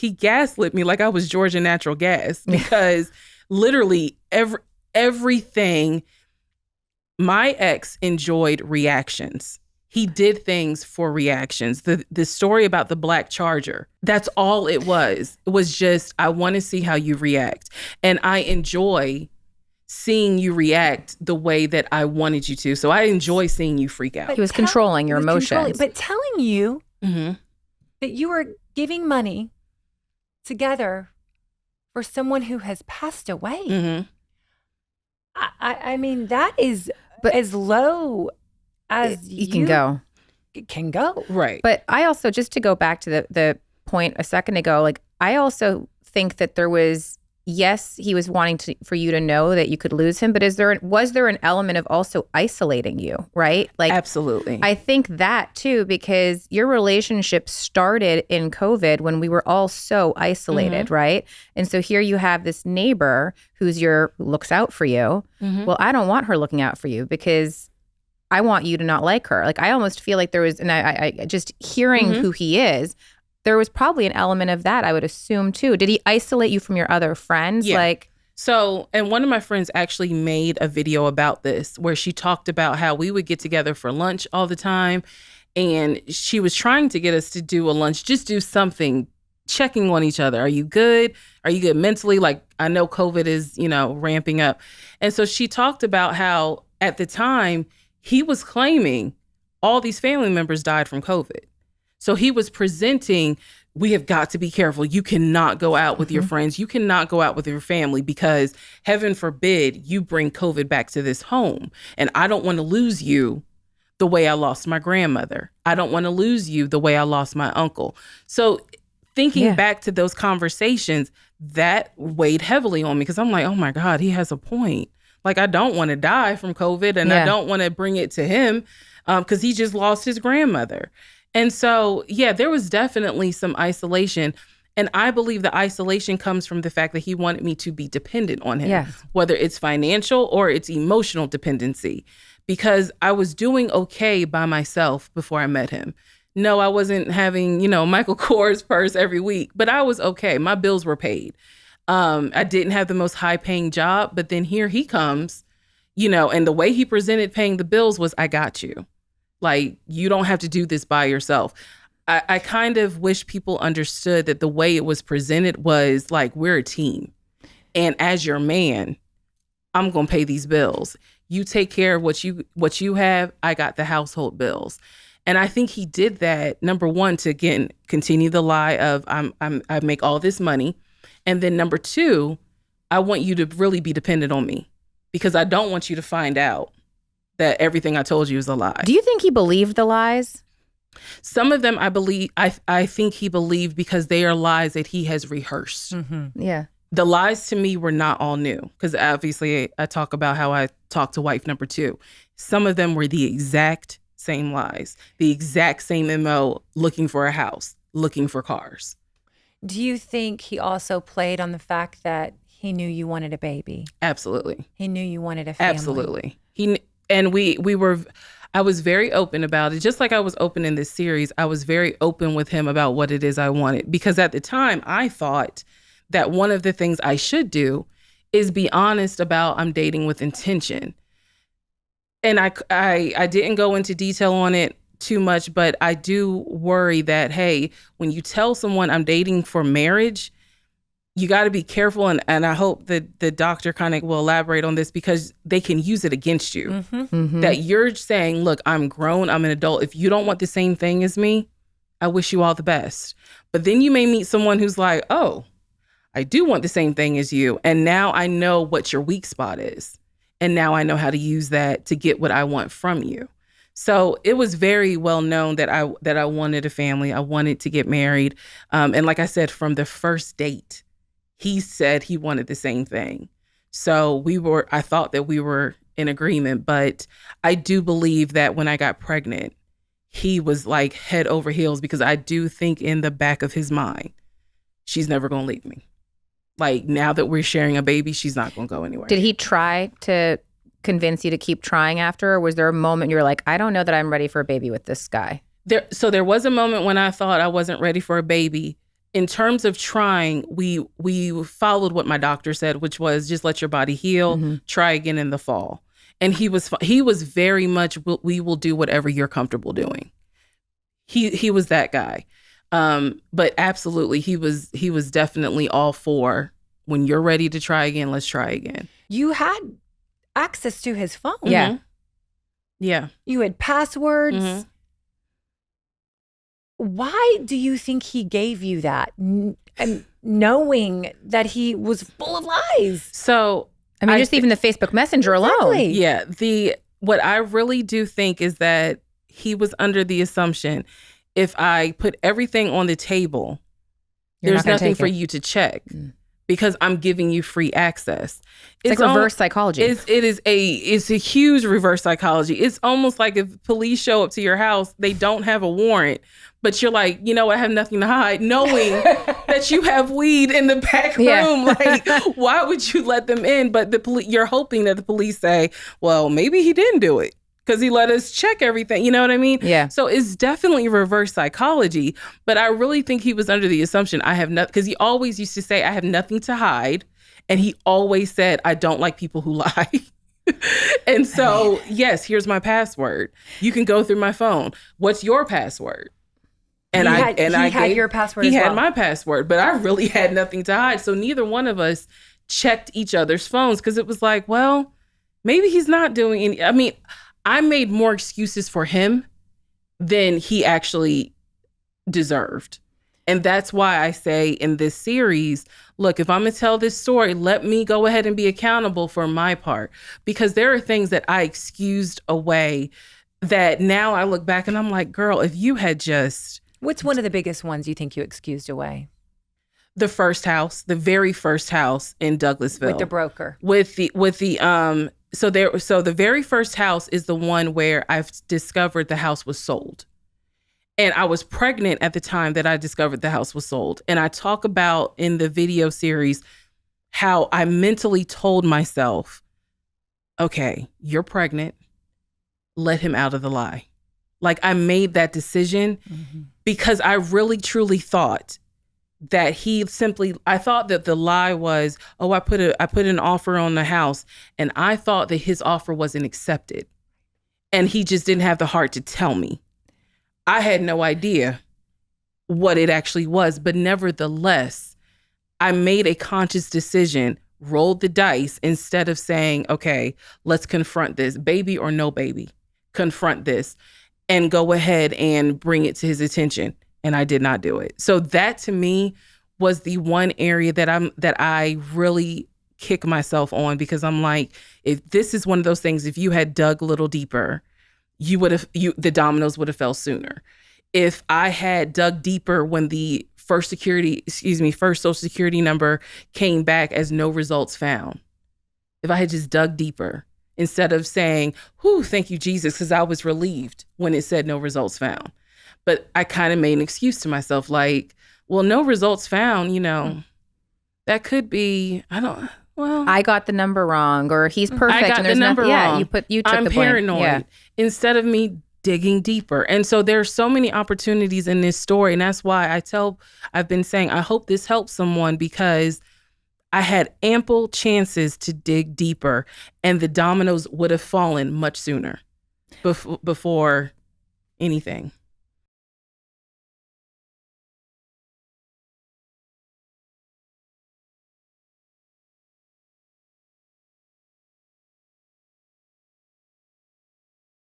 he gaslit me like I was Georgia Natural Gas because literally everything, my ex enjoyed reactions. He did things for reactions. The story about the black Charger, that's all it was. It was just, I want to see how you react. And I enjoy seeing you react the way that I wanted you to. So I enjoy seeing you freak out. He was controlling your emotions. But telling you that you were giving money together for someone who has passed away. I mean, that is as low as you can go. Can go. Right. But I also, just to go back to the point a second ago, like I also think that there was, yes, he was wanting for you to know that you could lose him, but was there an element of also isolating you, right? Like absolutely. I think that too, because your relationship started in COVID when we were all so isolated, right? And so here you have this neighbor who looks out for you. Well, I don't want her looking out for you because I want you to not like her. Like I almost feel like there was, and I just hearing who he is, there was probably an element of that, I would assume too. Did he isolate you from your other friends? Yeah. So, and one of my friends actually made a video about this where she talked about how we would get together for lunch all the time. And she was trying to get us to do a lunch, just do something, checking on each other. Are you good? Are you good mentally? Like I know COVID is, ramping up. And so she talked about how at the time he was claiming all these family members died from COVID. So he was presenting, we have got to be careful. You cannot go out with your friends. You cannot go out with your family because heaven forbid you bring COVID back to this home. And I don't want to lose you the way I lost my grandmother. I don't want to lose you the way I lost my uncle. So thinking back to those conversations, that weighed heavily on me because I'm like, oh my God, he has a point. Like, I don't want to die from COVID and I don't want to bring it to him because he just lost his grandmother. And so, there was definitely some isolation. And I believe the isolation comes from the fact that he wanted me to be dependent on him, whether it's financial or it's emotional dependency, because I was doing okay by myself before I met him. No, I wasn't having, Michael Kors purse every week, but I was okay. My bills were paid. I didn't have the most high paying job, but then here he comes, and the way he presented paying the bills was, I got you. Like, you don't have to do this by yourself. I kind of wish people understood that the way it was presented was like, we're a team. And as your man, I'm going to pay these bills. You take care of what you have. I got the household bills. And I think he did that, number one, to again, continue the lie of I make all this money. And then number two, I want you to really be dependent on me because I don't want you to find out that everything I told you is a lie. Do you think he believed the lies? Some of them I think he believed because they are lies that he has rehearsed. Yeah. The lies to me were not all new because obviously I talk about how I talked to wife number 2. Some of them were the exact same lies, the exact same MO, looking for a house, looking for cars. Do you think he also played on the fact that he knew you wanted a baby? Absolutely. He knew you wanted a family. Absolutely. I was very open about it. Just like I was open in this series, I was very open with him about what it is I wanted. Because at the time, I thought that one of the things I should do is be honest about I'm dating with intention. And I didn't go into detail on it too much, but I do worry that, hey, when you tell someone I'm dating for marriage, you got to be careful. And I hope that the doctor kind of will elaborate on this because they can use it against you. That you're saying, look, I'm grown, I'm an adult. If you don't want the same thing as me, I wish you all the best. But then you may meet someone who's like, oh, I do want the same thing as you. And now I know what your weak spot is. And now I know how to use that to get what I want from you. So it was very well known that I wanted a family. I wanted to get married. And like I said, from the first date, he said he wanted the same thing. So I thought that we were in agreement, but I do believe that when I got pregnant, he was like head over heels because I do think in the back of his mind, she's never going to leave me. Like now that we're sharing a baby, she's not going to go anywhere. Did he try to convince you to keep trying after? Or was there a moment you were like, I don't know that I'm ready for a baby with this guy? There was a moment when I thought I wasn't ready for a baby. in terms of trying, we followed what my doctor said, which was just let your body heal, try again in the fall. And he was very much, we will do whatever you're comfortable doing. He was that guy. But absolutely, he was definitely all for, when you're ready to try again, let's try again. You had access to his phone. Yeah. Yeah. You had passwords. Mhm. Why do you think he gave you that? And knowing that he was full of lies. So I mean, just even the Facebook Messenger alone. Exactly. yeah, what I really do think is that he was under the assumption, if I put everything on the table, You're there's not gonna nothing take for it. you to check because I'm giving you free access. It's like reverse psychology. It's a huge reverse psychology. It's almost like if police show up to your house, they don't have a warrant, but you're like, you know, I have nothing to hide, knowing that you have weed in the back room. Yeah. Like, why would you let them in? But you're hoping that the police say, well, maybe he didn't do it because he let us check everything. You know what I mean? Yeah. So it's definitely reverse psychology. But I really think he was under the assumption I have nothing, because he always used to say, I have nothing to hide. And he always said, I don't like people who lie. And so, yes, here's my password. You can go through my phone. What's your password? And He I had gave your password He as had well. my password, but I really had nothing to hide. So neither one of us checked each other's phones, because it was like, well, maybe he's not doing any. I mean, I made more excuses for him than he actually deserved. And that's why I say in this series, look, if I'm going to tell this story, let me go ahead and be accountable for my part, because there are things that I excused away that now I look back and I'm like, girl, if you had just What's one of the biggest ones you think you excused away? the very first house in Douglasville With the broker. So the very first house is the one where I've discovered the house was sold. And I was pregnant at the time that I discovered the house was sold. And I talk about in the video series how I mentally told myself, okay, you're pregnant. Let him out of the lie. Like, I made that decision because I really truly thought that I thought that the lie was, oh, I put an offer on the house, and I thought that his offer wasn't accepted. And he just didn't have the heart to tell me. I had no idea what it actually was, but nevertheless, I made a conscious decision, rolled the dice, instead of saying, okay, let's confront this, baby or no baby, confront this and go ahead and bring it to his attention. And I did not do it. So that to me was the one area that I really kick myself on, because I'm like, if this is one of those things, if you had dug a little deeper, the dominoes would have fell sooner. If I had dug deeper when the first social security number came back as no results found, if I had just dug deeper instead of saying, whew, thank you, Jesus, because I was relieved when it said no results found. But I kind of made an excuse to myself, like, well, no results found, that could be, I got the number wrong, or he's perfect. I got and there's the number nothing, wrong. Yeah, you took I'm the blame. paranoid. Yeah. Instead of me digging deeper. And so there's so many opportunities in this story. And that's why I've been saying, I hope this helps someone, because I had ample chances to dig deeper, and the dominoes would have fallen much sooner before anything.